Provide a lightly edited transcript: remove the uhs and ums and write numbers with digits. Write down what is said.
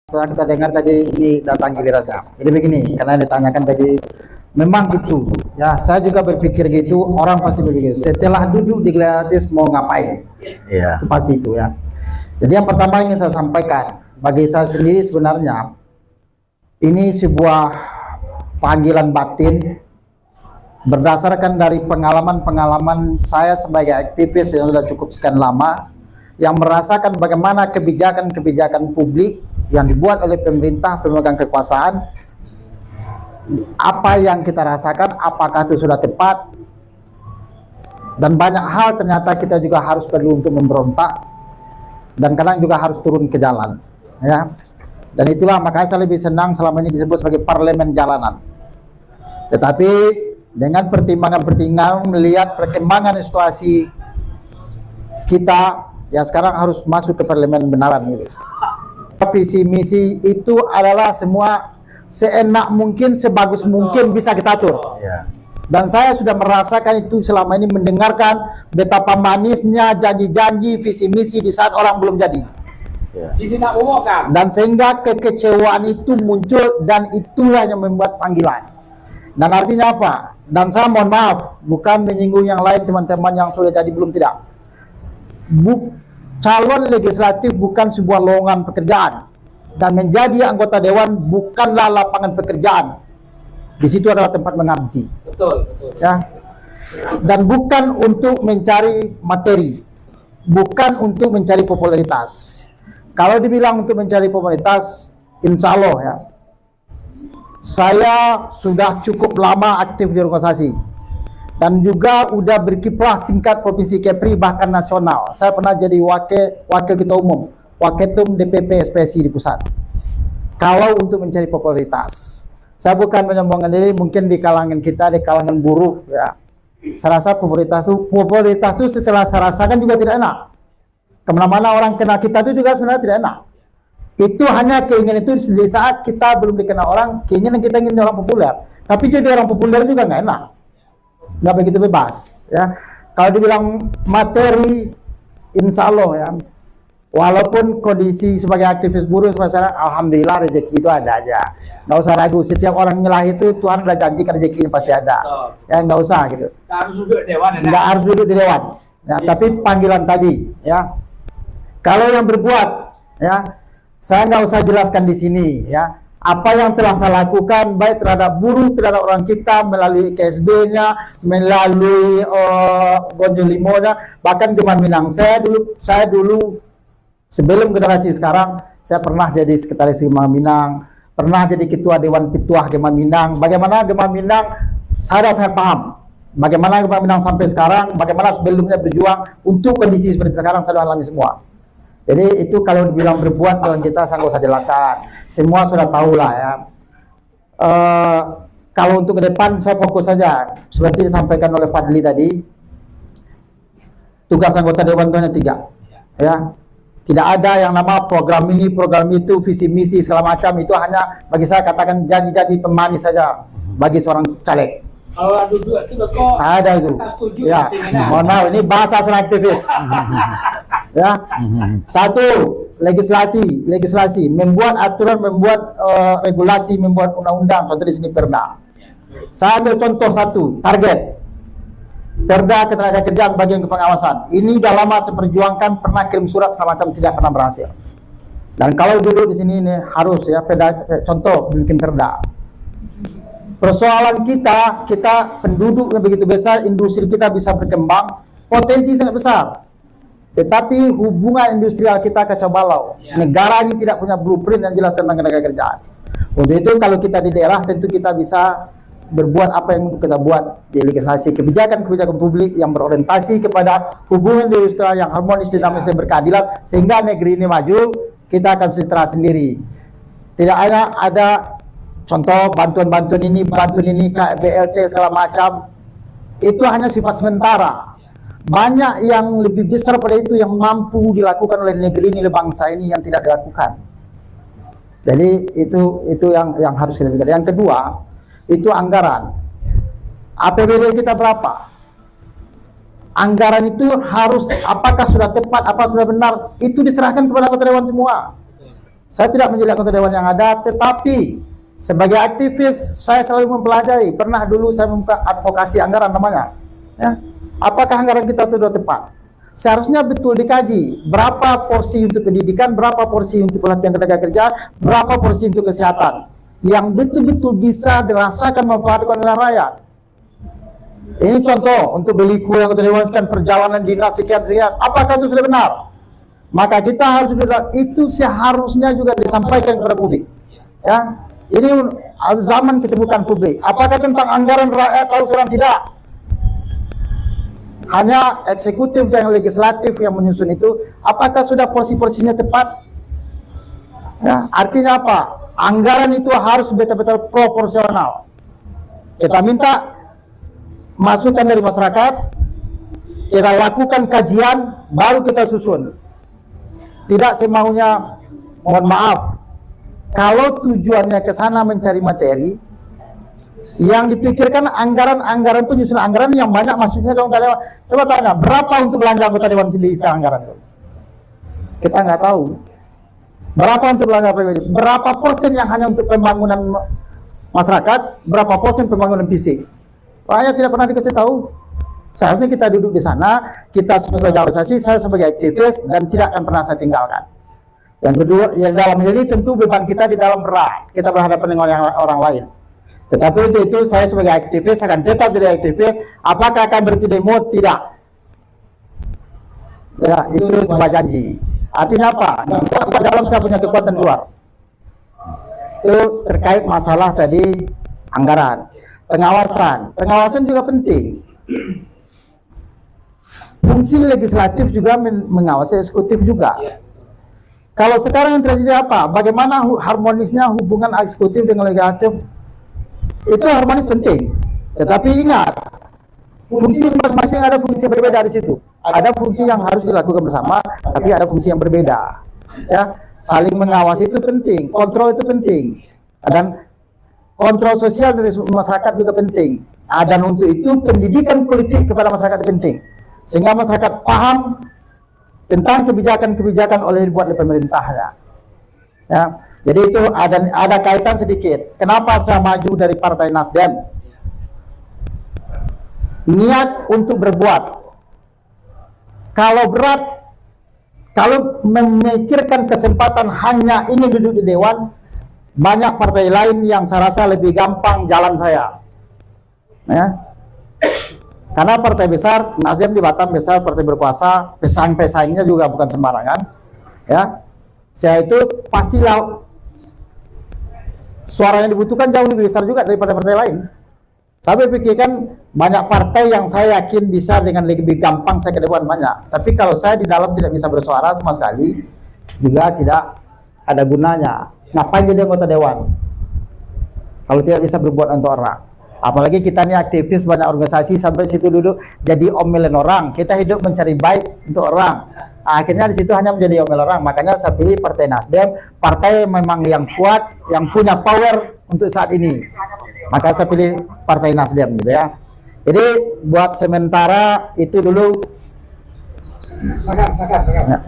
Setelah kita dengar tadi ini datang gilirannya. Jadi begini, karena ditanyakan tadi, memang itu, ya saya juga berpikir gitu. Orang pasti berpikir, setelah duduk di gratis mau ngapain? Itu pasti itu ya. Jadi yang pertama ingin saya sampaikan, bagi saya sendiri sebenarnya ini sebuah panggilan batin berdasarkan dari pengalaman-pengalaman saya sebagai aktivis yang sudah cukup sekian lama, yang merasakan bagaimana kebijakan-kebijakan publik yang dibuat oleh pemerintah pemegang kekuasaan, apa yang kita rasakan, apakah itu sudah tepat, dan banyak hal ternyata kita juga harus perlu untuk memberontak, dan kadang juga harus turun ke jalan, ya. Dan itulah makanya saya lebih senang selama ini disebut sebagai parlemen jalanan. Tetapi dengan pertimbangan-pertimbangan melihat perkembangan situasi kita, ya sekarang harus masuk ke parlemen benaran gitu. Visi misi itu adalah semua seenak mungkin, sebagus mungkin bisa kita atur. Dan saya sudah merasakan itu selama ini, mendengarkan betapa manisnya janji-janji visi misi di saat orang belum jadi. Dan sehingga kekecewaan itu muncul, dan itulah yang membuat panggilan. Dan artinya apa? Dan saya mohon maaf, bukan menyinggung yang lain teman-teman yang sudah jadi belum tidak. Calon legislatif bukan sebuah lowongan pekerjaan, dan menjadi anggota dewan bukanlah lapangan pekerjaan. Di situ adalah tempat mengabdi. Betul. Ya. Dan bukan untuk mencari materi, bukan untuk mencari popularitas. Kalau dibilang untuk mencari popularitas, insya Allah ya, saya sudah cukup lama aktif di organisasi. Dan juga udah berkiprah tingkat provinsi Kepri, bahkan nasional. Saya pernah jadi wakil ketua umum, waketum DPP SPSI di pusat. Kalau untuk mencari popularitas, saya bukan menyombongkan diri, mungkin di kalangan kita, di kalangan buruh, ya. Saya rasa popularitas itu setelah saya rasakan juga tidak enak. Kemana-mana orang kenal kita itu juga sebenarnya tidak enak. Itu hanya keinginan itu di saat kita belum dikenal orang, keinginan kita ingin orang populer. Tapi jadi orang populer juga nggak enak. Nggak begitu bebas ya. Kalau dibilang materi, insya Allah ya, walaupun kondisi sebagai aktivis buruh masyarakat, alhamdulillah rezeki itu ada aja, nggak usah ragu. Setiap orang nyelah itu Tuhan udah janjikan rezekinya pasti ada. Ya nggak usah gitu, nggak harus duduk di dewan ya. Tapi panggilan tadi ya, kalau yang berbuat ya, saya nggak usah jelaskan di sini ya, apa yang telah saya lakukan baik terhadap buruh, terhadap orang kita melalui KSB-nya, melalui Gonjo Limonya, bahkan Gema Minang. Saya dulu sebelum generasi sekarang, saya pernah jadi sekretaris Gema Minang, pernah jadi ketua Dewan Petuah Gema Minang. Bagaimana Gema Minang, saya sangat paham. Bagaimana Gema Minang sampai sekarang, bagaimana sebelumnya berjuang untuk kondisi seperti sekarang, saya alami semua. Jadi itu kalau dibilang berbuat dengan kita, saya nggak usah jelaskan, semua sudah tahu lah ya. Kalau untuk ke depan saya fokus saja, seperti disampaikan oleh Fadli tadi, tugas anggota dewan itu hanya 3 ya. Tidak ada yang nama program ini, program itu, visi misi segala macam. Itu hanya bagi saya katakan janji-janji pemanis saja bagi seorang caleg. Kalau itu kok ada itu ya, mohon maaf, ini bahasa seorang aktivis. Ya, satu, legislasi, membuat aturan, membuat regulasi, membuat undang-undang. Contoh di sini Perda. Saya ambil contoh satu, target Perda Ketenagakerjaan bagian kepengawasan. Ini udah lama saya perjuangkan, pernah kirim surat segala macam, tidak pernah berhasil. Dan kalau duduk di sini ini harus ya, contoh bikin Perda. Persoalan kita penduduk yang begitu besar, industri kita bisa berkembang, potensi sangat besar. Tetapi hubungan industrial kita kacau balau. Negara ini tidak punya blueprint yang jelas tentang tenaga kerjaan. Untuk itu kalau kita di daerah, tentu kita bisa berbuat apa yang kita buat di legislasi, kebijakan-kebijakan publik yang berorientasi kepada hubungan industrial yang harmonis, dinamis, dan berkeadilan, sehingga negeri ini maju, kita akan sejahtera sendiri. Tidak hanya ada contoh bantuan ini, BLT segala macam, itu hanya sifat sementara. Banyak yang lebih besar pada itu yang mampu dilakukan oleh negeri ini, oleh bangsa ini, yang tidak dilakukan. Jadi itu yang harus kita pikirkan. Yang kedua, itu anggaran. APBD kita berapa? Anggaran itu harus, apakah sudah tepat, apa sudah benar, itu diserahkan kepada anggota dewan semua. Saya tidak menjadi anggota dewan yang ada, tetapi sebagai aktivis saya selalu mempelajari. Pernah dulu saya advokasi anggaran namanya. Ya, apakah anggaran kita itu sudah tepat? Seharusnya betul dikaji berapa porsi untuk pendidikan, berapa porsi untuk pelatihan tenaga kerja, berapa porsi untuk kesehatan yang betul-betul bisa dirasakan manfaat oleh rakyat. Ini contoh untuk beli kue yang dilewaskan perjalanan dinas sekian-sekian. Apakah itu sudah benar? Maka kita harus itu seharusnya juga disampaikan kepada publik. Ya, ini zaman keterbukaan publik. Apakah tentang anggaran rakyat tahu sekarang? Tidak. Hanya eksekutif dan legislatif yang menyusun itu. Apakah sudah porsi-porsinya tepat? Ya, artinya apa? Anggaran itu harus betul-betul proporsional. Kita minta masukan dari masyarakat, kita lakukan kajian, baru kita susun. Tidak semaunya, mohon maaf, kalau tujuannya ke sana mencari materi, yang dipikirkan anggaran penyusunan anggaran yang banyak masuknya ke anggota dewan. Coba tanya, berapa untuk belanja anggota dewan sendiri sekarang anggaran itu? Kita nggak tahu. Berapa untuk belanja pribadi? Berapa persen yang hanya untuk pembangunan masyarakat? Berapa persen pembangunan fisik? Rakyat tidak pernah dikasih tahu. Seharusnya kita duduk di sana, kita sebagai organisasi, saya sebagai aktivis, dan tidak akan pernah saya tinggalkan. Yang kedua, yang dalam hal ini tentu beban kita di dalam berat. Kita berhadapan dengan orang lain. Tetapi itu saya sebagai aktivis akan tetap jadi aktivis. Apakah akan berhenti demo? Tidak. Ya, itu sebuah janji. Artinya apa? Di dalam saya punya kekuatan luar. Itu terkait masalah tadi anggaran. Pengawasan juga penting. Fungsi legislatif juga mengawasi eksekutif juga. Kalau sekarang yang terjadi apa? Bagaimana harmonisnya hubungan eksekutif dengan legislatif? Itu harmonis penting. Tetapi ingat, fungsi masing-masing ada fungsi yang berbeda di situ. Ada fungsi yang harus dilakukan bersama, tapi ada fungsi yang berbeda. Ya, saling mengawasi itu penting, kontrol itu penting, dan kontrol sosial dari masyarakat juga penting. Dan untuk itu pendidikan politik kepada masyarakat itu penting, sehingga masyarakat paham tentang kebijakan-kebijakan dibuat oleh pemerintahnya. Ya, jadi itu ada kaitan sedikit. Kenapa saya maju dari Partai Nasdem? Niat untuk berbuat. Kalau berat, kalau memikirkan kesempatan hanya ingin duduk di dewan, banyak partai lain yang saya rasa lebih gampang jalan saya. Ya. Karena partai besar, Nasdem di Batam besar, partai berkuasa, pesaing-pesaingnya juga bukan sembarangan. Ya, saya itu pastilah suara yang dibutuhkan jauh lebih besar juga daripada partai lain. Saya berpikirkan banyak partai yang saya yakin bisa dengan lebih gampang saya ke dewan banyak. Tapi kalau saya di dalam tidak bisa bersuara sama sekali, juga tidak ada gunanya. Ngapain jadi anggota dewan kalau tidak bisa berbuat untuk orang? Apalagi kita ini aktivis banyak organisasi, sampai situ duduk jadi omelan orang. Kita hidup mencari baik untuk orang. Akhirnya di situ hanya menjadi omel orang. Makanya saya pilih Partai Nasdem, partai memang yang kuat, yang punya power untuk saat ini. Maka saya pilih Partai Nasdem gitu ya. Jadi buat sementara itu dulu. Silakan. Ya.